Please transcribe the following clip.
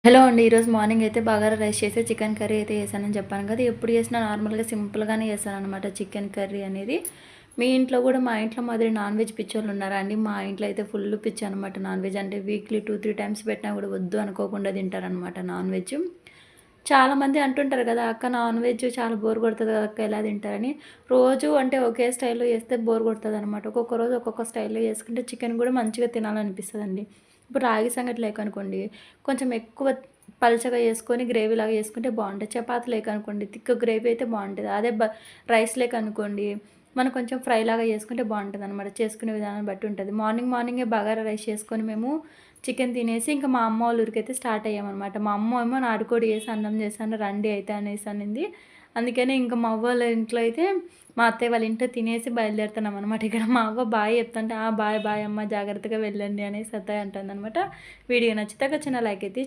Hello అండి. ఈరోజు morning అయితే బగారా రైస్ చేసి చికెన్ కర్రీ అయితే చేశానని చెప్పాను కదా! ఎప్పుడు చేసినా నార్మల్‌గా సింపుల్‌గానే చేశాననమాట చికెన్ కర్రీ అనేది. మీ ఇంట్లో కూడా మా ఇంట్లో మాదిరి నాన్ వెజ్ పిచ్చోళ్ళు ఉన్నారా అండి? మా ఇంట్లో అయితే ఫుల్ పిచ్చనమాట నాన్ వెజ్ అంటే వీక్లీ 2, 3 టైమ్స్ పెట్టినా కూడా వద్దు అనుకోకుండా తింటారనమాట నాన్ వెజ్. చాలామంది అంటుంటారు కదా! అక్క నాన్ వెజ్ చాలా బోర్ కొడతది కదా అక్క ఎలా తింటారని. రోజు అంటే ఒకే స్టైల్‌లో చేస్తే బోర్ కొడతదనమాట. ఒక్కొక్క రోజు ఒక్కొక్క స్టైల్‌లో చేసుకుంటే చికెన్ కూడా మంచిగా తినాలనిపిస్తదండి. ఇప్పుడు రాగి సంగటి లేకనుకోండి కొంచెం ఎక్కువ పల్చగా చేసుకొని గ్రేవీలాగా చేసుకుంటే బావుంటది. చపాతీ లేకనుకోండి థిక్ గ్రేవీ అయితే బావుంటది. అదే రైస్ లేకనుకోండి మనం కొంచెం ఫ్రైలాగా చేసుకుంటే బావుంటదనమాట. చేసుకునే విధానాన్ని బట్టి ఉంటది. మార్నింగే బగారా రైస్ చేసుకొని మేము చికెన్ తినేసి ఇంకా మా అమ్మ వాళ్ళ ఊరికైతే స్టార్ట్ అయ్యామనమాట. మా అమ్మ ఏమో నాటుకోడి చేసి అన్నం చేశాను రండి అయితే అనేసి అనింది. అందుకనే ఇంకా మా అవ్వ వాళ్ళ ఇంట్లో అయితే మా అత్తయ్య వాళ్ళ ఇంట్లో తినేసి బయలుదేరుతున్నామనమాట. ఇక్కడ మా అవ్వ బాయ్ చెప్తుంటే, "ఆ! బాయ్ బాయ్ అమ్మ జాగ్రత్తగా వెళ్ళండి" అనేసి అత్తయ్య అంటుందనమాట. వీడియో నచ్చితే ఒక చిన్న లైక్ అయితే